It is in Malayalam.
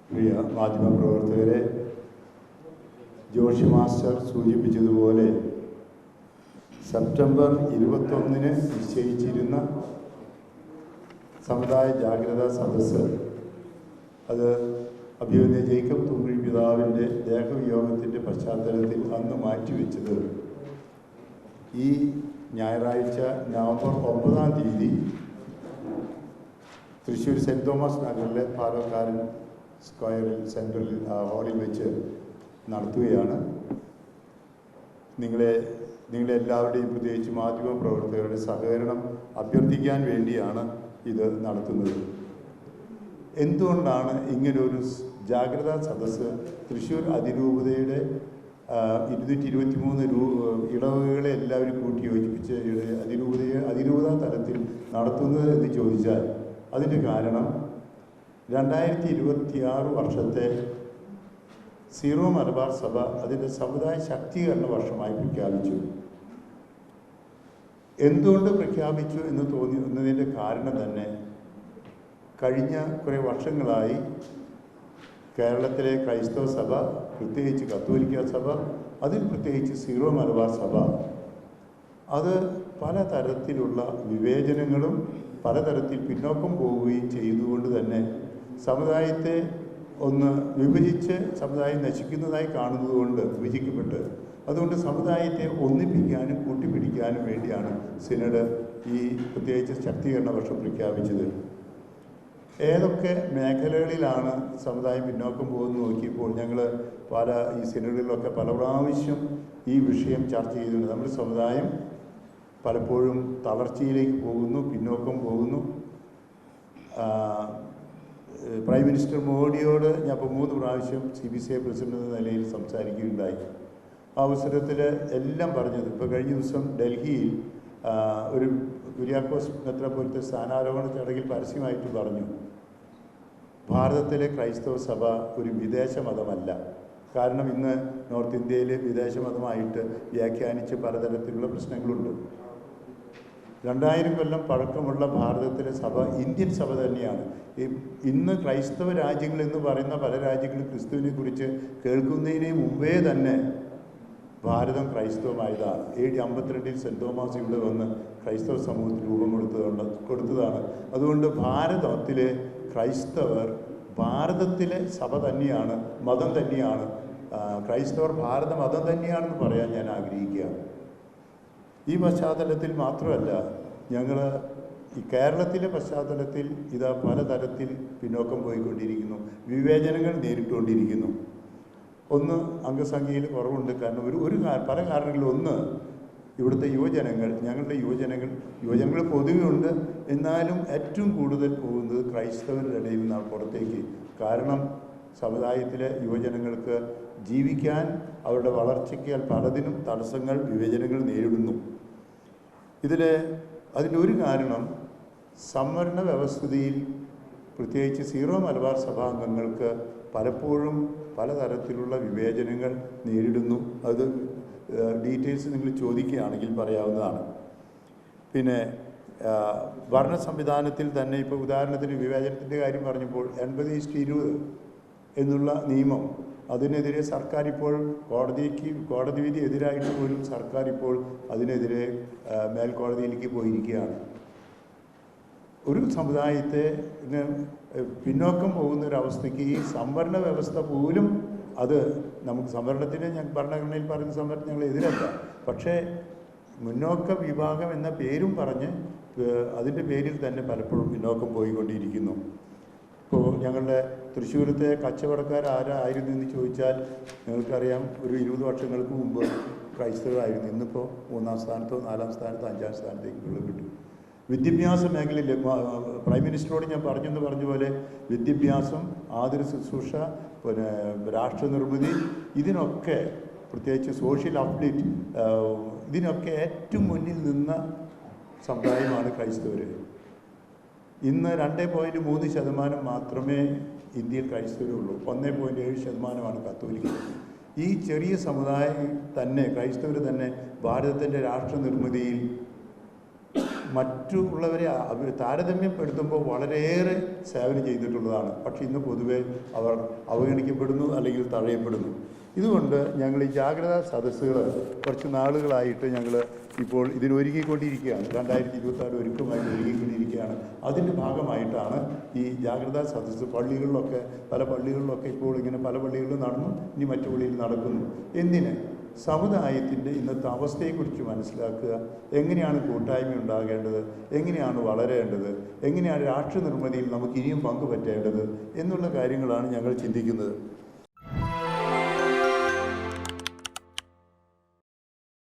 പ്രിയ മാധ്യമപ്രവർത്തകരെ, ജോഷി മാസ്റ്റർ സൂചിപ്പിച്ചതുപോലെ സെപ്റ്റംബർ 21 നിശ്ചയിച്ചിരുന്ന സമുദായ ജാഗ്രതാ സദസ്സ് അത് അഭിമന്യ ജേക്കബ് തുമ്പി പിതാവിൻ്റെ ദേഹവിയോഗത്തിൻ്റെ പശ്ചാത്തലത്തിൽ അന്ന് മാറ്റിവെച്ചത് ഈ ഞായറാഴ്ച നവംബർ 9 തൃശ്ശൂർ സെൻറ് തോമസ് നഗറിലെ പാലക്കാരൻ സ്ക്വയറിൽ സെൻട്രൽ ഹാളിൽ വെച്ച് നടത്തുകയാണ്. നിങ്ങളെല്ലാവരുടെയും പ്രത്യേകിച്ച് മാധ്യമപ്രവർത്തകരുടെ സഹകരണം അഭ്യർത്ഥിക്കാൻ വേണ്ടിയാണ് ഇത് നടത്തുന്നത്. എന്തുകൊണ്ടാണ് ഇങ്ങനൊരു ജാഗ്രതാ സദസ്സ് തൃശ്ശൂർ അതിരൂപതയുടെ 223 ഇടവകകളെ എല്ലാവരും കൂട്ടി യോജിപ്പിച്ച് അതിരൂപതാ തലത്തിൽ നടത്തുന്നത് എന്ന് ചോദിച്ചാൽ അതിൻ്റെ കാരണം 2026 വർഷത്തെ സീറോ മലബാർ സഭ അതിൻ്റെ സമുദായ ശാക്തീകരണ വർഷമായി പ്രഖ്യാപിച്ചു. എന്തുകൊണ്ട് പ്രഖ്യാപിച്ചു എന്ന് തോന്നുന്നതിൻ്റെ കാരണം തന്നെ കഴിഞ്ഞ കുറേ വർഷങ്ങളായി കേരളത്തിലെ ക്രൈസ്തവ സഭ, പ്രത്യേകിച്ച് കത്തോലിക്ക സഭ, അതിൽ പ്രത്യേകിച്ച് സീറോ മലബാർ സഭ, അത് പലതരത്തിലുള്ള വിവേചനങ്ങളും പലതരത്തിൽ പിന്നോക്കം പോവുകയും ചെയ്തുകൊണ്ട് തന്നെ സമുദായത്തെ ഒന്ന് വിഭജിച്ച് സമുദായം നശിക്കുന്നതായി കാണുന്നതുകൊണ്ട് വിഭജിക്കപ്പെട്ട് അതുകൊണ്ട് സമുദായത്തെ ഒന്നിപ്പിക്കാനും കൂട്ടിപ്പിടിക്കാനും വേണ്ടിയാണ് സിനഡ് ഈ പ്രത്യേകിച്ച് ശാക്തീകരണ വർഷം പ്രഖ്യാപിച്ചത്. ഏതൊക്കെ മേഖലകളിലാണ് സമുദായം പിന്നോക്കം പോകുന്നത് നോക്കിയപ്പോൾ ഞങ്ങൾ ഈ സിനഡിലൊക്കെ പല പ്രാവശ്യം ഈ വിഷയം ചർച്ച ചെയ്തിട്ടുണ്ട്. നമ്മുടെ സമുദായം പലപ്പോഴും തളർച്ചയിലേക്ക് പോകുന്നു, പിന്നോക്കം പോകുന്നു. പ്രൈം മിനിസ്റ്റർ മോഡിയോട് ഞാൻ ഇപ്പോൾ 3 പ്രാവശ്യം CBCI പ്രസിഡന്റ് എന്ന നിലയിൽ സംസാരിക്കുകയുണ്ടായി. ആ അവസരത്തിൽ എല്ലാം പറഞ്ഞത്, ഇപ്പോൾ കഴിഞ്ഞ ദിവസം ഡൽഹിയിൽ ഒരു കുര്യാക്കോസ് മെത്രാപ്പൊലീത്ത സ്ഥാനാരോഹണ ചടങ്ങിൽ പരസ്യമായിട്ട് പറഞ്ഞു, ഭാരതത്തിലെ ക്രൈസ്തവ സഭ ഒരു വിദേശ മതമല്ല. കാരണം ഇന്ന് നോർത്ത് ഇന്ത്യയിൽ വിദേശ മതമായിട്ട് വ്യാഖ്യാനിച്ച് പലതരത്തിലുള്ള പ്രശ്നങ്ങളുണ്ട്. 2000 കൊല്ലം പഴക്കമുള്ള ഭാരതത്തിലെ സഭ ഇന്ത്യൻ സഭ തന്നെയാണ്. ഇന്ന് ക്രൈസ്തവ രാജ്യങ്ങൾ എന്ന് പറയുന്ന പല രാജ്യങ്ങളും ക്രിസ്തുവിനെ കുറിച്ച് കേൾക്കുന്നതിന് മുമ്പേ തന്നെ ഭാരതം ക്രൈസ്തവമായതാണ്. AD 52 സെൻറ് തോമസ് ഇവിടെ വന്ന് ക്രൈസ്തവ സമൂഹത്തിന് രൂപം കൊടുത്തതാണ്. അതുകൊണ്ട് ഭാരതത്തിലെ ക്രൈസ്തവർ ഭാരതത്തിലെ സഭ തന്നെയാണ്, മതം തന്നെയാണ്. ക്രൈസ്തവർ ഭാരത മതം തന്നെയാണെന്ന് പറയാൻ ഞാൻ ആഗ്രഹിക്കുകയാണ്. ഈ പശ്ചാത്തലത്തിൽ മാത്രമല്ല, ഞങ്ങൾ ഈ കേരളത്തിലെ പശ്ചാത്തലത്തിൽ ഇതാ പലതരത്തിൽ പിന്നോക്കം പോയിക്കൊണ്ടിരിക്കുന്നു, വിവേചനങ്ങൾ നേരിട്ടുകൊണ്ടിരിക്കുന്നു. ഒന്ന്, അംഗസംഖ്യയിൽ കുറവുണ്ട്. കാരണം പല കാരണങ്ങളിൽ. ഒന്ന്, ഇവിടുത്തെ ഞങ്ങളുടെ യുവജനങ്ങൾ പൊതുവെ ഉണ്ട്, എന്നാലും ഏറ്റവും കൂടുതൽ പോകുന്നത് ക്രൈസ്തവരുടെ ഇടയിൽ നിന്നാണ് പുറത്തേക്ക്. കാരണം സമുദായത്തിലെ യുവജനങ്ങൾക്ക് ജീവിക്കാൻ, അവരുടെ വളർച്ചയ്ക്ക് പലതിനും തടസ്സങ്ങൾ, വിവേചനങ്ങൾ നേരിടുന്നു. അതിൻ്റെ ഒരു കാരണം സംവരണ വ്യവസ്ഥിതിയിൽ പ്രത്യേകിച്ച് സീറോ മലബാർ സഭാംഗങ്ങൾക്ക് പലപ്പോഴും പലതരത്തിലുള്ള വിവേചനങ്ങൾ നേരിടുന്നു. അത് ഡീറ്റെയിൽസ് നിങ്ങൾ ചോദിക്കുകയാണെങ്കിൽ പറയാവുന്നതാണ്. പിന്നെ ഭരണ സംവിധാനത്തിൽ തന്നെ ഇപ്പോൾ ഉദാഹരണത്തിന് വിവേചനത്തിൻ്റെ കാര്യം പറഞ്ഞപ്പോൾ 80:20 എന്നുള്ള നിയമം, അതിനെതിരെ സർക്കാർ ഇപ്പോൾ കോടതി വിധി എതിരായിട്ട് പോലും സർക്കാർ ഇപ്പോൾ അതിനെതിരെ മേൽക്കോടതിയിലേക്ക് പോയിരിക്കുകയാണ്. ഒരു സമുദായത്തെ പിന്നോക്കം പോകുന്നൊരവസ്ഥയ്ക്ക് ഈ സംവരണ വ്യവസ്ഥ പോലും, അത് നമുക്ക് സംവരണത്തിന് ഭരണഘടനയിൽ പറയുന്ന സംവരണം ഞങ്ങൾ എതിരല്ല, പക്ഷേ മുന്നോക്ക വിഭാഗം എന്ന പേരും പറഞ്ഞ് അതിൻ്റെ പേരിൽ തന്നെ പലപ്പോഴും പിന്നോക്കം പോയിക്കൊണ്ടിരിക്കുന്നു. ഇപ്പോൾ ഞങ്ങളുടെ തൃശ്ശൂരത്തെ കച്ചവടക്കാർ ആരായിരുന്നു എന്ന് ചോദിച്ചാൽ നിങ്ങൾക്കറിയാം, ഒരു 20 വർഷങ്ങൾക്ക് മുമ്പ് ക്രൈസ്തവരായിരുന്നു. ഇന്നിപ്പോൾ 3-ാം സ്ഥാനത്തോ 4-ാം സ്ഥാനത്തോ 5-ാം സ്ഥാനത്തേക്കുള്ള കിട്ടും. വിദ്യാഭ്യാസ മേഖലയിൽ പ്രൈം മിനിസ്റ്ററോട് ഞാൻ പറഞ്ഞ പോലെ വിദ്യാഭ്യാസം, ആതുര ശുശ്രൂഷ, പിന്നെ രാഷ്ട്രനിർമ്മിതി, ഇതിനൊക്കെ പ്രത്യേകിച്ച് സോഷ്യൽ അപ്ഡേറ്റ്, ഇതിനൊക്കെ ഏറ്റവും മുന്നിൽ നിന്ന സമുദായമാണ് ക്രൈസ്തവർ. ഇന്ന് 2.3% മാത്രമേ ഇന്ത്യയിൽ ക്രൈസ്തവരുള്ളൂ. 1.7% കത്തോലിക്കർ. ഈ ചെറിയ സമുദായം തന്നെ, ക്രൈസ്തവർ തന്നെ ഭാരതത്തിൻ്റെ രാഷ്ട്രനിർമ്മിതിയിൽ മറ്റുള്ളവരെ താരതമ്യപ്പെടുത്തുമ്പോൾ വളരെയേറെ സേവനം ചെയ്തിട്ടുള്ളതാണ്. പക്ഷേ ഇന്ന് പൊതുവെ അവർ അവഗണിക്കപ്പെടുന്നു അല്ലെങ്കിൽ തഴയപ്പെടുന്നു. ഇതുകൊണ്ട് ഞങ്ങൾ ഈ ജാഗ്രതാ സദസ്സുകൾ കുറച്ച് നാളുകളായിട്ട് ഞങ്ങൾ ഇപ്പോൾ ഇതിനൊരുങ്ങിക്കൊണ്ടിരിക്കുകയാണ്. 2026 ഒരുക്കമായിട്ട് ഒരുങ്ങിക്കൊണ്ടിരിക്കുകയാണ്. അതിൻ്റെ ഭാഗമായിട്ടാണ് ഈ ജാഗ്രതാ സദസ്സ് പള്ളികളിലൊക്കെ പല പള്ളികളിലൊക്കെ ഇപ്പോൾ ഇങ്ങനെ പല പള്ളികളിലും നടന്നു, ഇനി മറ്റു പള്ളിയിൽ നടക്കുന്നു. എന്തിന്? സമുദായത്തിൻ്റെ ഇന്നത്തെ അവസ്ഥയെക്കുറിച്ച് മനസ്സിലാക്കുക, എങ്ങനെയാണ് കൂട്ടായ്മ ഉണ്ടാകേണ്ടത്, എങ്ങനെയാണ് വളരേണ്ടത്, എങ്ങനെയാണ് രാഷ്ട്ര നിർമ്മിതിയിൽ നമുക്ക് ഇനിയും പങ്കുപറ്റേണ്ടത് എന്നുള്ള കാര്യങ്ങളാണ് ഞങ്ങൾ ചിന്തിക്കുന്നത്.